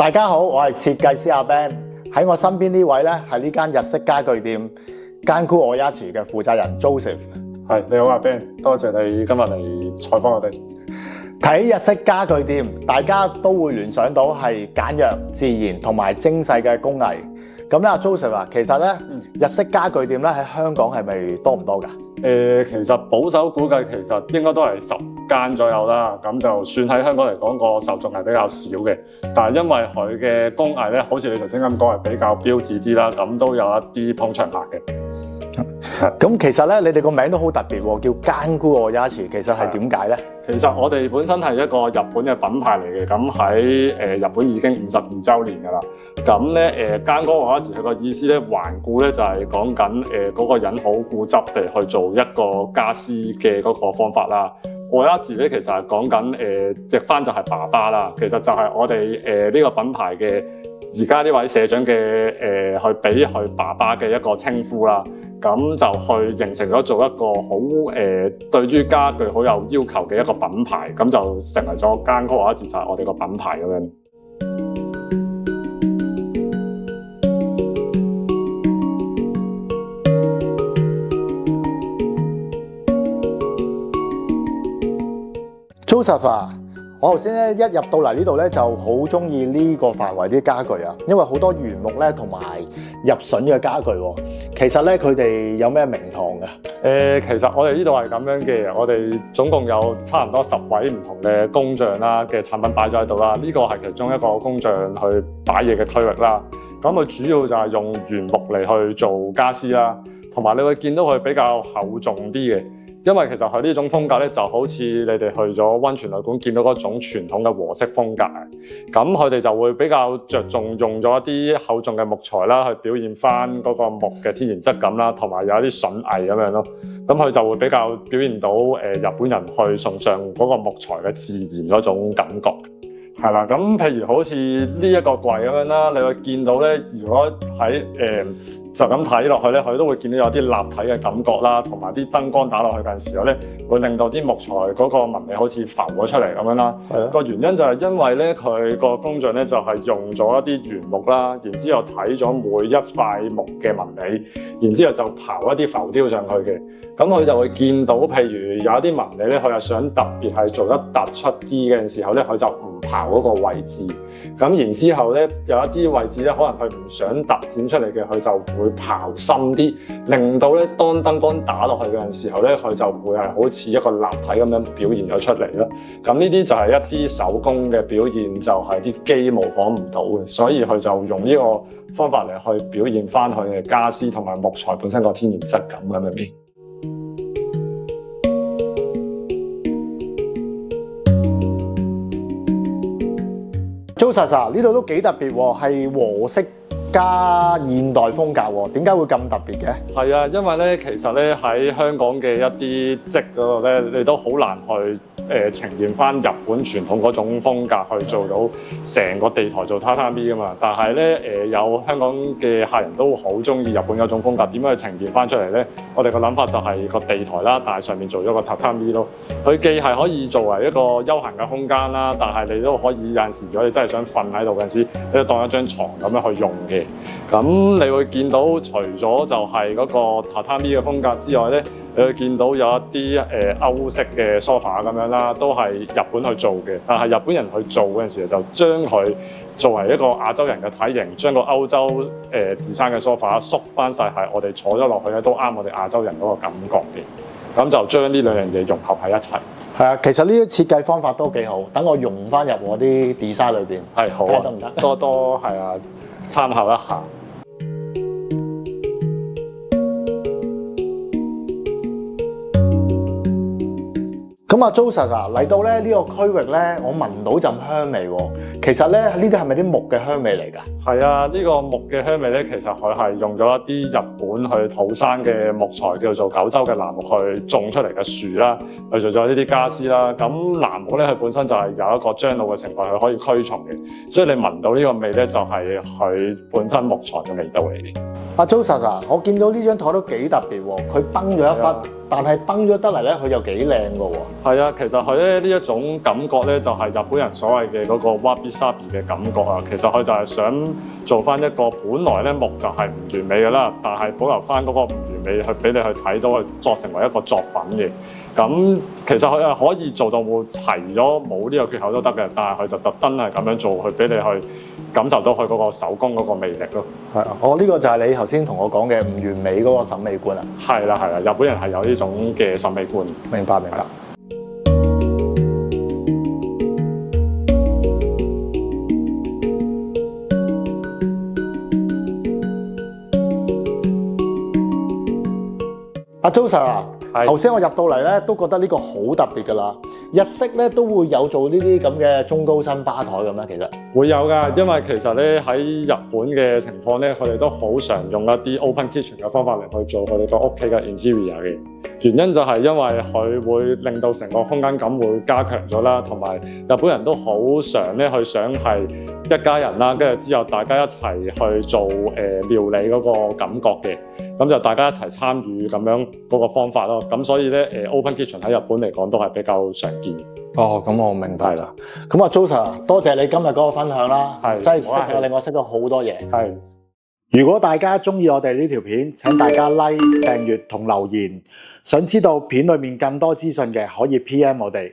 大家好，我係設計師阿 Ben， 喺我身邊呢位咧係呢間日式家具店間菇 Oyachi 嘅負責人 Joseph。係，你好阿 Ben， 多謝你今日嚟採訪我哋。睇日式家具店，大家都會聯想到係簡約、自然同埋精細嘅工藝。咁咧，阿 Joseph 啊，其實咧日式家具店咧喺香港係咪多唔多㗎？其實保守估計其實應該都係10間左右啦，咁就算喺香港嚟講個受眾係比較少嘅，但係因為佢嘅工藝咧，好似你頭先咁講係比較標緻啲啦，咁都有一啲捧場客嘅。咁其實咧，你哋個名都好特別喎，叫間菇 Oyachi，其實係點解咧？其實我哋本身係一個日本嘅品牌嚟嘅，咁喺日本已經52週年㗎啦。咁咧間菇 Oyachi佢個意思咧，環顧咧就係講緊嗰個人好固執地去做一個家私嘅嗰個方法啦。Oyachi咧其實係講緊譯翻就係爸爸啦，其實就係我哋呢個品牌嘅而家呢位社長嘅去俾佢爸爸嘅一個稱呼啦。咁就去形成咗做一個好對於家具好有要求嘅一個品牌，咁就成為咗間菇 Oyachi就係我哋個品牌咁樣。Joseph 啊，我頭先咧一入到嚟呢度咧就好中意呢個範圍啲家具啊，因為好多原木咧同埋入榫嘅家具喎。其實咧佢哋有咩名堂㗎？其實我哋呢度係咁樣嘅，我哋總共有差唔多10位唔同嘅工匠啦嘅產品擺咗喺度啦。呢個係其中一個工匠去擺嘢嘅區域啦。咁佢主要就係用原木嚟去做家私啦，同埋你會見到佢比較厚重啲嘅。因為其實佢呢種風格咧，就好似你哋去咗溫泉旅館見到嗰種傳統嘅和式風格，咁佢哋就會比較着重用咗一啲厚重嘅木材啦，去表現翻嗰個木嘅天然質感啦，同埋有一啲榫藝咁樣咯。咁佢就會比較表現到日本人去崇尚嗰個木材嘅自然嗰種感覺。係啦，咁譬如好似呢一個櫃咁樣啦，你會見到咧，如果喺就咁睇落去咧，佢都會見到有啲立體嘅感覺啦，同埋啲燈光打落去嘅時候咧，會令到啲木材嗰個紋理好似浮咗出嚟咁樣啦。個原因就係因為咧，佢個工匠咧就係用咗一啲原木啦，然之後睇咗每一塊木嘅紋理，然之後就刨一啲浮雕上去嘅。咁佢就會見到，譬如有一啲紋理咧，佢又想特別係做得突出啲嘅時候咧，佢就唔刨嗰個位置。咁然之後咧，有一啲位置咧，可能佢唔想突顯出嚟嘅，佢就會刨深啲，令到咧當燈光打落去嘅時候咧，佢就會係好似一個立體咁樣表現咗出嚟咯。咁呢啲就係一啲手工嘅表現，就係啲機模仿唔到嘅，所以佢就用呢個方法嚟去表現翻佢嘅家私同埋木材本身個天然質感咁樣嘅。Joseph 啊，呢度都幾特別喎，係和式加現代風格喎，點解會咁特別嘅？係啊，因為咧，其實咧喺香港嘅一啲則嗰度咧，你都好難去呈現翻日本傳統嗰種風格去做到成個地台做榻榻米噶嘛。但係咧有香港嘅客人都好中意日本嗰種風格，點樣去呈現翻出嚟咧？我哋個諗法就係個地台啦，但係上面做咗個榻榻米咯。佢既係可以作為一個休閒嘅空間啦，但係你都可以有陣時，如果你真係想瞓喺度嗰陣時，你就當一張床咁樣去用嘅。咁你會見到除咗就係嗰個榻榻米嘅風格之外咧，你會見到有一啲歐式嘅 sofa 咁樣啦，都係日本去做嘅。但係日本人去做嗰陣時，就將佢作為一個亞洲人嘅體型，將個歐洲design 嘅 sofa 縮翻晒，係我哋坐咗落去咧都啱我哋亞洲人嗰個感覺嘅。咁就將呢兩樣嘢融合喺一齊。係啊，其實呢啲設計方法都幾好，等我用翻入我啲 design 裏邊。係好啊，得唔得？多係啊，參考一下。咁啊 Joseph 啊，嚟到咧呢個區域咧，我聞到陣香味喎。其實咧呢啲係咪啲木嘅香味嚟㗎？係啊，呢個木嘅香味咧，其實佢係用咗一啲日本去土生嘅木材，叫做九州嘅楠木去種出嚟嘅樹啦，去做咗呢啲家私啦。咁楠木咧，佢本身就係有一個樟腦嘅成分，佢可以驅蟲嘅，所以你聞到呢個味咧，就係佢本身木材嘅味道嚟嘅。阿 Joseph 啊，我見到呢張台都幾特別喎，佢崩咗一忽但係崩咗得嚟咧，佢又幾靚㗎喎。係啊，其實佢咧呢一種感覺咧，就係日本人所謂嘅嗰個 wabi sabi 嘅感覺啊。其實佢就係想做翻一個本來咧木就係唔完美嘅啦，但係保留翻嗰個唔完美去俾你去睇到，去作成為一個作品嘅。咁其實佢係可以做到齊咗冇呢個缺口都得嘅，但係佢就特登係咁樣做，去俾你去感受到佢嗰個手工嗰個魅力咯。係啊，呢個就係你頭先同我講嘅唔完美嗰個審美觀啊。係啦，日本人係有呢種嘅審美觀。明白。阿 Joseph 啊，頭先我入到嚟咧，都覺得呢個好特別㗎啦。日式咧都會有做呢啲咁嘅中高身吧台咁咩？其實會有㗎，因為其實咧喺日本嘅情況咧，佢哋都好常用一啲 open kitchen 嘅方法嚟去做佢哋個屋企嘅 interior 嘅。原因就係因為佢會令到成個空間感會加強咗啦，同埋日本人都好常咧去想係一家人啦，跟住之後大家一齊去做料理嗰個感覺嘅，咁就大家一齊參與咁樣嗰個方法咯。咁所以咧open kitchen 喺日本嚟講都係比較常見。哦，咁我明白啦。咁啊 Joseph，多謝你今日嗰個分享啦，真係令我識到好多嘢。係。如果大家中意我哋呢條片，請大家 like、訂閱同留言。想知道片裏面更多資訊嘅，可以 PM 我哋。